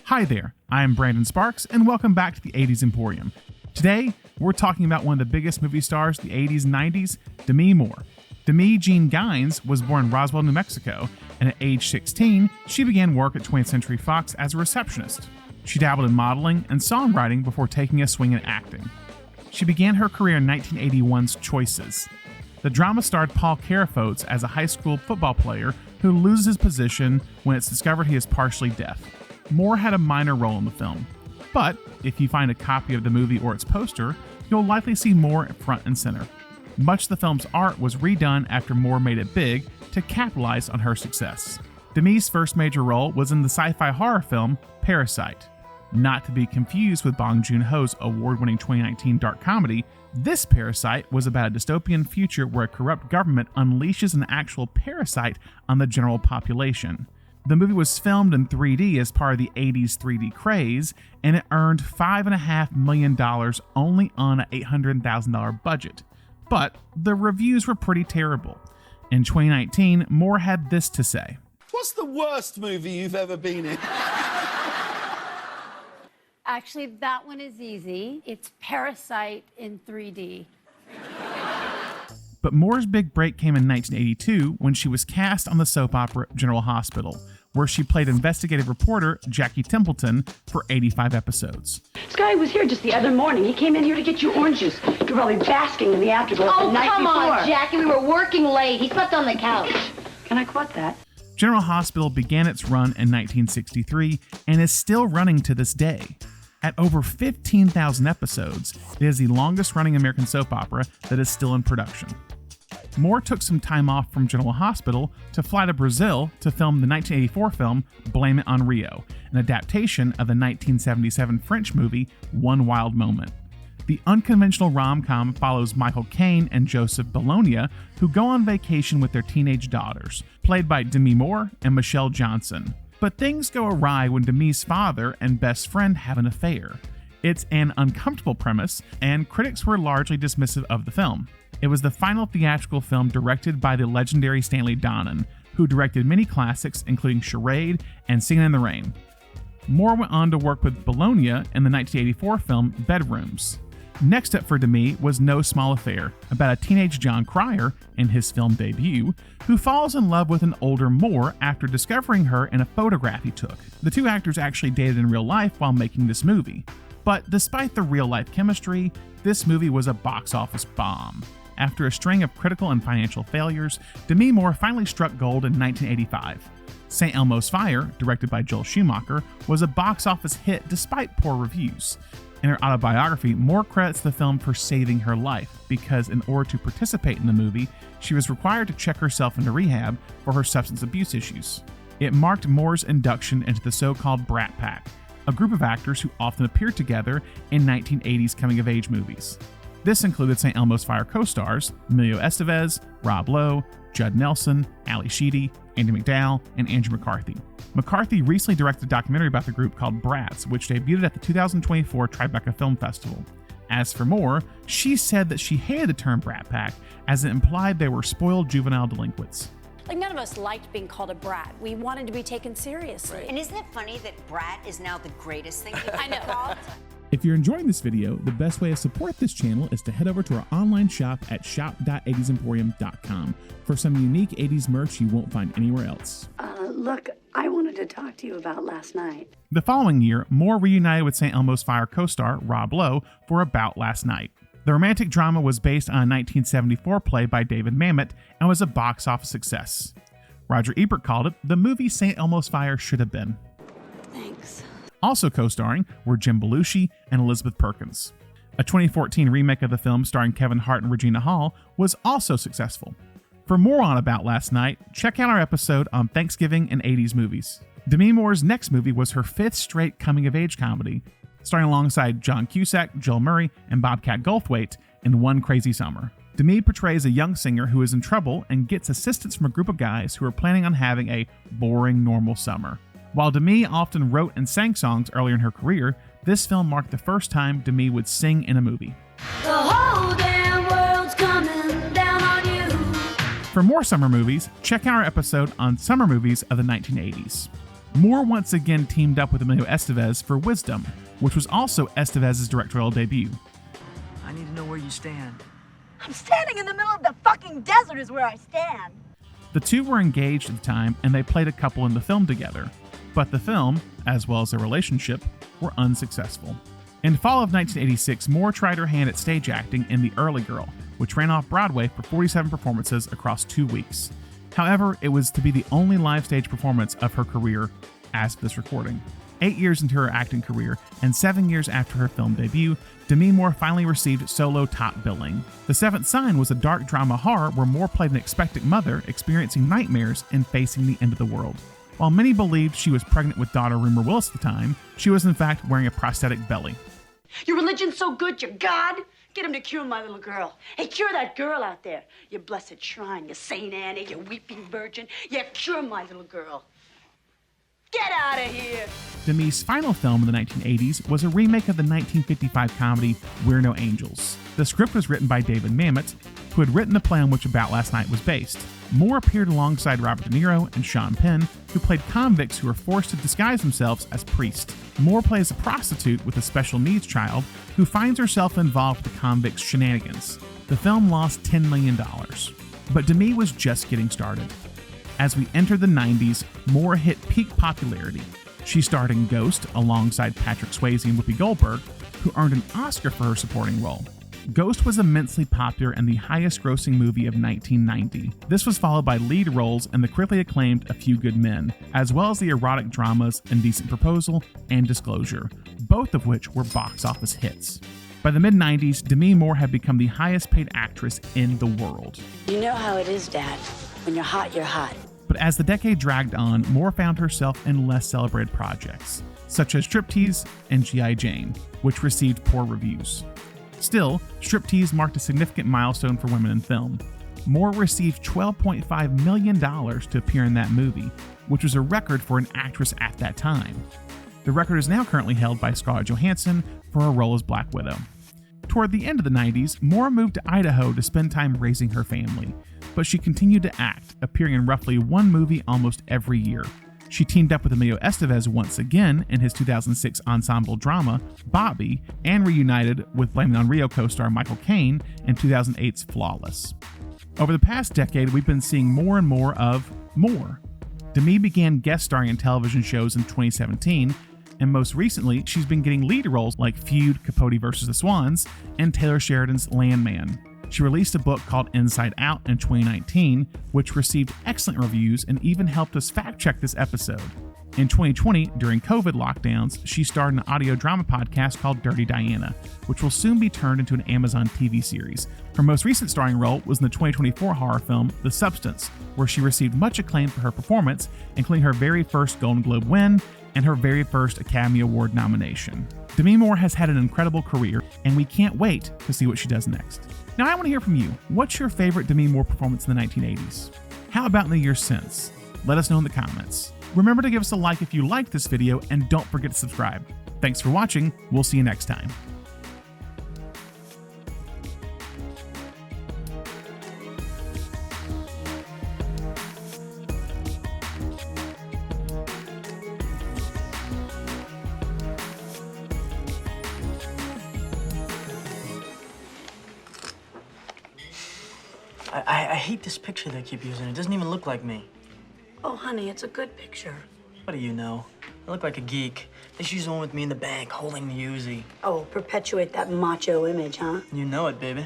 Hi there, I am Brandon Sparks, and welcome back to the 80's Emporium. Today, we're talking about one of the biggest movie stars of the 80s and 90s, Demi Moore. Demi Jean Gines was born in Roswell, New Mexico, and at age 16, she began work at 20th Century Fox as a receptionist. She dabbled in modeling and songwriting before taking a swing at acting. She began her career in 1981's Choices. The drama starred Paul Carafotes as a high school football player who loses his position when it's discovered he is partially deaf. Moore had a minor role in the film, but if you find a copy of the movie or its poster, you'll likely see Moore front and center. Much of the film's art was redone after Moore made it big to capitalize on her success. Demi's first major role was in the sci-fi horror film Parasite. Not to be confused with Bong Joon-ho's award-winning 2019 dark comedy, this Parasite was about a dystopian future where a corrupt government unleashes an actual parasite on the general population. The movie was filmed in 3D as part of the 80s 3D craze, and it earned $5.5 million only on an $800,000 budget. But the reviews were pretty terrible. In 2019, Moore had this to say. What's the worst movie you've ever been in? Actually, that one is easy. It's Parasite in 3D. But Moore's big break came in 1982 when she was cast on the soap opera General Hospital, where she played investigative reporter Jackie Templeton for 85 episodes. This guy was here just the other morning. He came in here to get you orange juice. You're probably basking in the afterglow the night before. Oh, come on, Jackie. We were working late. He slept on the couch. Can I quote that? General Hospital began its run in 1963 and is still running to this day. At over 15,000 episodes, it is the longest-running American soap opera that is still in production. Moore took some time off from General Hospital to fly to Brazil to film the 1984 film Blame It on Rio, an adaptation of the 1977 French movie One Wild Moment. The unconventional rom-com follows Michael Caine and Joseph Bologna, who go on vacation with their teenage daughters, played by Demi Moore and Michelle Johnson. But things go awry when Demi's father and best friend have an affair. It's an uncomfortable premise, and critics were largely dismissive of the film. It was the final theatrical film directed by the legendary Stanley Donen, who directed many classics including Charade and Singin' in the Rain. Moore went on to work with Bologna in the 1984 film Bedrooms. Next up for Demi was No Small Affair, about a teenage John Cryer, in his film debut, who falls in love with an older Moore after discovering her in a photograph he took. The two actors actually dated in real life while making this movie. But despite the real-life chemistry, this movie was a box office bomb. After a string of critical and financial failures, Demi Moore finally struck gold in 1985. St.Elmo's Fire, directed by Joel Schumacher, was a box office hit despite poor reviews. In her autobiography, Moore credits the film for saving her life because in order to participate in the movie, she was required to check herself into rehab for her substance abuse issues. It marked Moore's induction into the so-called Brat Pack, a group of actors who often appeared together in 1980s coming-of-age movies. This included St.Elmo's Fire co-stars Emilio Estevez, Rob Lowe, Judd Nelson, Ali Sheedy, Andy McDowell, and Andrew McCarthy. McCarthy recently directed a documentary about the group called Brats, which debuted at the 2024 Tribeca Film Festival. As for Moore, she said that she hated the term Brat Pack as it implied they were spoiled juvenile delinquents. Like, none of us liked being called a brat. We wanted to be taken seriously. And isn't it funny that brat is now the greatest thing you I know. can be called? If you're enjoying this video, the best way to support this channel is to head over to our online shop at shop.80semporium.com for some unique 80s merch you won't find anywhere else. Look, I wanted to talk to you about last night. The following year, Moore reunited with St.Elmo's Fire co-star Rob Lowe for About Last Night. The romantic drama was based on a 1974 play by David Mamet and was a box office success. Roger Ebert called it the movie St.Elmo's Fire should have been. Thanks. Also co-starring were Jim Belushi and Elizabeth Perkins. A 2014 remake of the film starring Kevin Hart and Regina Hall was also successful. For more on About Last Night, check out our episode on Thanksgiving and 80s movies. Demi Moore's next movie was her fifth straight coming-of-age comedy, starring alongside John Cusack, Joel Murray, and Bobcat Goldthwait in One Crazy Summer. Demi portrays a young singer who is in trouble and gets assistance from a group of guys who are planning on having a boring, normal summer. While Demi often wrote and sang songs earlier in her career, this film marked the first time Demi would sing in a movie. The whole damn world's coming down on you. For more summer movies, check out our episode on summer movies of the 1980s. Moore once again teamed up with Emilio Estevez for Wisdom, which was also Estevez's directorial debut. I need to know where you stand. I'm standing in the middle of the fucking desert is where I stand. The two were engaged at the time and they played a couple in the film together, but the film, as well as their relationship, were unsuccessful. In fall of 1986, Moore tried her hand at stage acting in The Early Girl, which ran off Broadway for 47 performances across 2 weeks. However, it was to be the only live stage performance of her career as of this recording. 8 years into her acting career, and 7 years after her film debut, Demi Moore finally received solo top billing. The Seventh Sign was a dark drama horror where Moore played an expectant mother experiencing nightmares and facing the end of the world. While many believed she was pregnant with daughter Rumor Willis at the time, she was in fact wearing a prosthetic belly. Your religion's so good, your God. Get him to cure my little girl. Hey, cure that girl out there. Your blessed shrine, your Saint Annie, your weeping virgin. Yeah, cure my little girl. Get out of here! Demi's final film in the 1980s was a remake of the 1955 comedy We're No Angels. The script was written by David Mamet, who had written the play on which About Last Night was based. Moore appeared alongside Robert De Niro and Sean Penn, who played convicts who were forced to disguise themselves as priests. Moore plays a prostitute with a special needs child who finds herself involved with the convicts' shenanigans. The film lost $10 million, but Demi was just getting started. As we entered the 90s, Moore hit peak popularity. She starred in Ghost alongside Patrick Swayze and Whoopi Goldberg, who earned an Oscar for her supporting role. Ghost was immensely popular and the highest grossing movie of 1990. This was followed by lead roles in the critically acclaimed A Few Good Men, as well as the erotic dramas Indecent Proposal and Disclosure, both of which were box office hits. By the mid-90s, Demi Moore had become the highest paid actress in the world. You know how it is, Dad. When you're hot, you're hot. But as the decade dragged on, Moore found herself in less celebrated projects, such as Striptease and G.I. Jane, which received poor reviews. Still, Striptease marked a significant milestone for women in film. Moore received $12.5 million to appear in that movie, which was a record for an actress at that time. The record is now currently held by Scarlett Johansson for her role as Black Widow. Toward the end of the 90s, Moore moved to Idaho to spend time raising her family, but she continued to act, appearing in roughly one movie almost every year. She teamed up with Emilio Estevez once again in his 2006 ensemble drama, Bobby, and reunited with Blame It on Rio co-star Michael Caine in 2008's Flawless. Over the past decade, we've been seeing more and more of Moore. Demi began guest starring in television shows in 2017, and most recently, she's been getting lead roles like Feud, Capote vs. the Swans, and Taylor Sheridan's Landman. She released a book called Inside Out in 2019, which received excellent reviews and even helped us fact-check this episode. In 2020, during COVID lockdowns, she starred in an audio drama podcast called Dirty Diana, which will soon be turned into an Amazon TV series. Her most recent starring role was in the 2024 horror film The Substance, where she received much acclaim for her performance, including her very first Golden Globe win and her very first Academy Award nomination. Demi Moore has had an incredible career, and we can't wait to see what she does next. Now I want to hear from you. What's your favorite Demi Moore performance in the 1980s? How about in the years since? Let us know in the comments. Remember to give us a like if you liked this video, and don't forget to subscribe. Thanks for watching. We'll see you next time. I hate this picture they keep using. It doesn't even look like me. Oh, honey, it's a good picture. What do you know? I look like a geek. They should use the one with me in the bank, holding the Uzi. Oh, perpetuate that macho image, huh? You know it, baby.